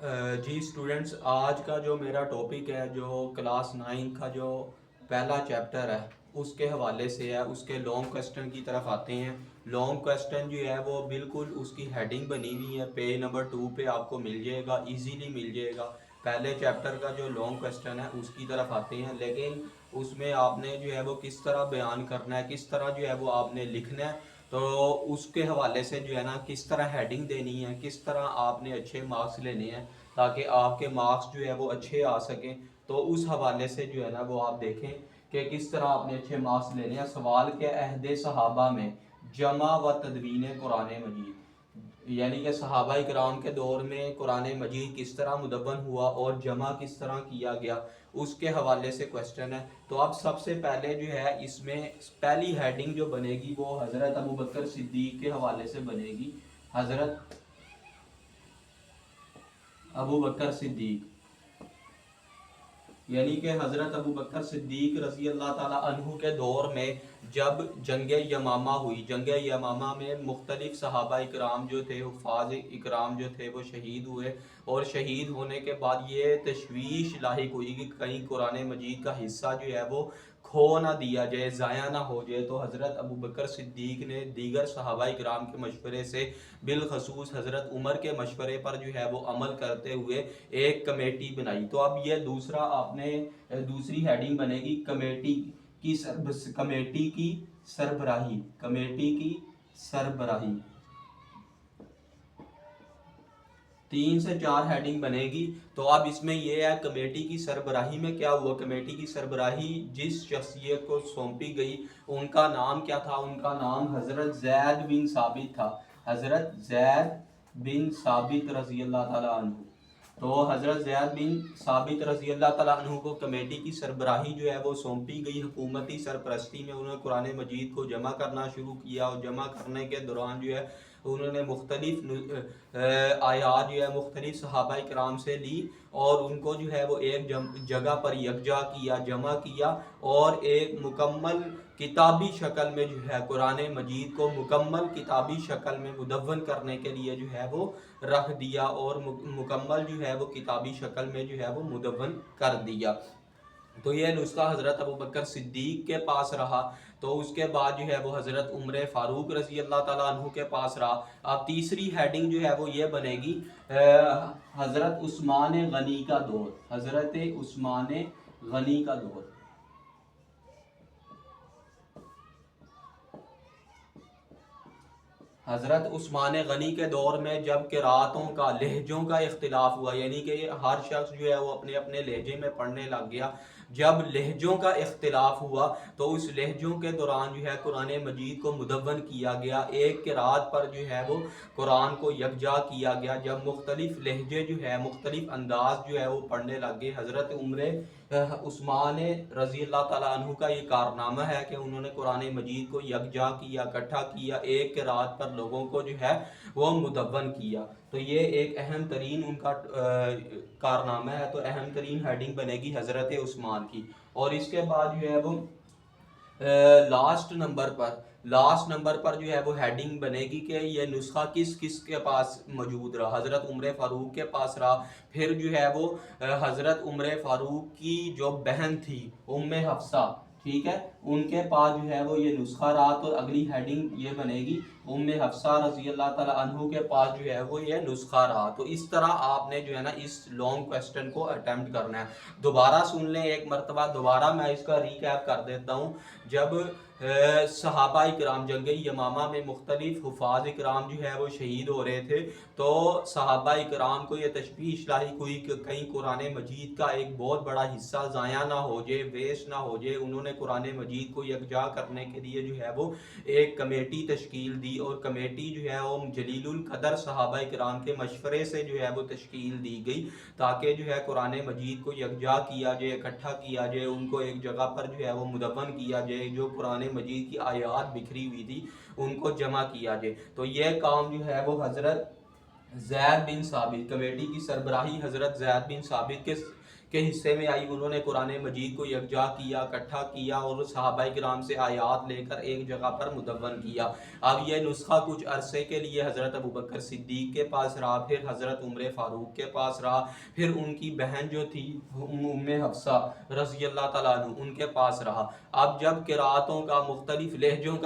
جی students, آج کا جو میرا ٹاپک ہے جو کلاس 9 کا جو پہلا چیپٹر ہے اس کے حوالے سے ہے. اس کے لانگ کویسچن کی طرف آتے ہیں. لانگ کویسچن جو ہے وہ بالکل اس کی ہیڈنگ بنی ہوئی ہے، پیج نمبر 2 پہ آپ کو مل جائے گا، ایزیلی مل جائے گا. پہلے چیپٹر کا جو لانگ کویسچن ہے اس کی طرف آتے ہیں، لیکن اس میں آپ نے جو ہے وہ کس طرح بیان کرنا ہے، کس طرح جو ہے وہ آپ نے لکھنا ہے، تو اس کے حوالے سے جو ہے نا کس طرح ہیڈنگ دینی ہے، کس طرح آپ نے اچھے مارکس لینے ہیں تاکہ آپ کے مارکس جو ہے وہ اچھے آ سکیں. تو اس حوالے سے جو ہے نا وہ آپ دیکھیں کہ کس طرح آپ نے اچھے مارکس لینے ہیں. سوال کے عہد صحابہ میں جمع و تدوین قرآن مجید، یعنی کہ صحابہ کرام کے دور میں قرآن مجید کس طرح مدون ہوا اور جمع کس طرح کیا گیا، اس کے حوالے سے کوشچن ہے. تو اب سب سے پہلے جو ہے اس میں پہلی ہیڈنگ جو بنے گی وہ حضرت ابوبکر صدیق کے حوالے سے بنے گی. حضرت ابوبکر صدیق، یعنی کہ حضرت ابوبکر صدیق رضی اللہ تعالیٰ عنہ کے دور میں جب جنگ یمامہ ہوئی، جنگ یمامہ میں مختلف صحابہ اکرام جو تھے، حفاظ اکرام جو تھے وہ شہید ہوئے، اور شہید ہونے کے بعد یہ تشویش لاحق ہوئی کہ کہیں قرآن مجید کا حصہ جو ہے وہ کھو نہ دیا جائے، ضائع نہ ہو جائے. تو حضرت ابوبکر صدیق نے دیگر صحابہ اکرام کے مشورے سے، بالخصوص حضرت عمر کے مشورے پر جو ہے وہ عمل کرتے ہوئے ایک کمیٹی بنائی. تو اب یہ دوسرا آپ نے دوسری ہیڈنگ بنے گی کمیٹی کی سربراہی. کمیٹی کی سربراہی 3 سے 4 ہیڈنگ بنے گی. تو اب اس میں یہ ہے کمیٹی کی سربراہی میں کیا ہوا. کمیٹی کی سربراہی جس شخصیت کو سونپی گئی ان کا نام کیا تھا؟ ان کا نام حضرت زید بن ثابت تھا. حضرت زید بن ثابت رضی اللہ تعالیٰ عنہ. تو حضرت زید بن ثابت رضی اللہ تعالیٰ عنہ کو کمیٹی کی سربراہی جو ہے وہ سونپی گئی. حکومتی سرپرستی میں انہوں نے قرآن مجید کو جمع کرنا شروع کیا، اور جمع کرنے کے دوران جو ہے انہوں نے مختلف آیات جو ہے مختلف صحابہ کرام سے لی، اور ان کو جو ہے وہ ایک جگہ پر یکجا کیا، جمع کیا، اور ایک مکمل کتابی شکل میں جو ہے قرآن مجید کو مکمل کتابی شکل میں مدون کرنے کے لیے جو ہے وہ رکھ دیا، اور مکمل جو ہے وہ کتابی شکل میں جو ہے وہ مدون کر دیا. تو یہ نسخہ حضرت ابوبکر صدیق کے پاس رہا. تو اس کے بعد جو ہے وہ حضرت عمر فاروق رضی اللہ تعالیٰ عنہ کے پاس رہا. اب تیسری ہیڈنگ جو ہے وہ یہ بنے گی حضرت عثمان غنی کا دور. حضرت عثمان غنی کا دور. حضرت عثمان غنی کے دور میں جب قراتوں کا، لہجوں کا اختلاف ہوا، یعنی کہ ہر شخص جو ہے وہ اپنے اپنے لہجے میں پڑھنے لگ گیا. جب لہجوں کا اختلاف ہوا تو اس لہجوں کے دوران جو ہے قرآن مجید کو مدون کیا گیا، ایک قرات پر جو ہے وہ قرآن کو یکجا کیا گیا. جب مختلف لہجے جو ہے مختلف انداز جو ہے وہ پڑھنے لگ گئے. حضرت عمر عثمان رضی اللہ تعالیٰ عنہ کا یہ کارنامہ ہے کہ انہوں نے قرآن مجید کو یکجا کیا، اکٹھا کیا، ایک قرات پر لوگوں کو جو ہے وہ مدون کیا. تو یہ ایک اہم ترین ان کا کارنامہ ہے. تو اہم ترین ہیڈنگ بنے گی حضرت عثمان کی. اور اس کے بعد جو ہے وہ لاسٹ نمبر پر جو ہے وہ ہیڈنگ بنے گی کہ یہ نسخہ کس کس کے پاس موجود رہا. حضرت عمر فاروق کے پاس رہا. پھر جو ہے وہ حضرت عمر فاروق کی جو بہن تھی ام حفصہ، ٹھیک ہے، ان کے پاس جو ہے وہ یہ نسخہ رہا. تو اگلی ہیڈنگ یہ بنے گی ام حفصہ رضی اللہ تعالیٰ عنہ کے پاس جو ہے وہ یہ نسخہ رہا. تو اس طرح آپ نے جو ہے نا اس لانگ کویسچن کو اٹیمپٹ کرنا ہے. دوبارہ سن لیں ایک مرتبہ، دوبارہ میں اس کا ریکیپ کر دیتا ہوں. جب صحابہ اکرام جنگ یمامہ میں مختلف حفاظ اکرام جو ہے وہ شہید ہو رہے تھے، تو صحابہ اکرام کو یہ تشویش لاحق ہوئی کہ کہیں قرآن مجید کا ایک بہت بڑا حصہ ضائع نہ ہو جائے، ویسٹ نہ ہو جائے. انہوں نے قرآن مجید کو یکجا کرنے کے لیے جو ہے وہ ایک کمیٹی تشکیل دی، اور کمیٹی جو ہے وہ جلیل القدر صحابہ اکرام کے مشورے سے جو ہے وہ تشکیل دی گئی، تاکہ جو ہے قرآن مجید کو یکجا کیا جائے، اکٹھا کیا جائے، ان کو ایک جگہ پر جو ہے وہ مدون کیا جائے. جو قرآن مجید کی آیات بکھری ہوئی تھی ان کو جمع کیا جائے. تو یہ کام جو ہے وہ حضرت زید بن ثابت، کمیٹی کی سربراہی حضرت زید بن ثابت کے حصے میں آئی، انہوں نے قرآن مجید کو یکجا کیا، اکٹھا کیا اور صحابہ کرام سے آیات لے کر ایک جگہ پر مدون کیا۔ اب یہ نسخہ کچھ عرصے کے لیے حضرت ابوبکر صدیق کے پاس رہا، پھر حضرت عمر فاروق کے پاس رہا، پھر ان کی بہن جو تھی ام حفصہ رضی اللہ تعالیٰ عنہ ان کے پاس رہا۔ اب جب قرأتوں کا مختلف لہجوں کا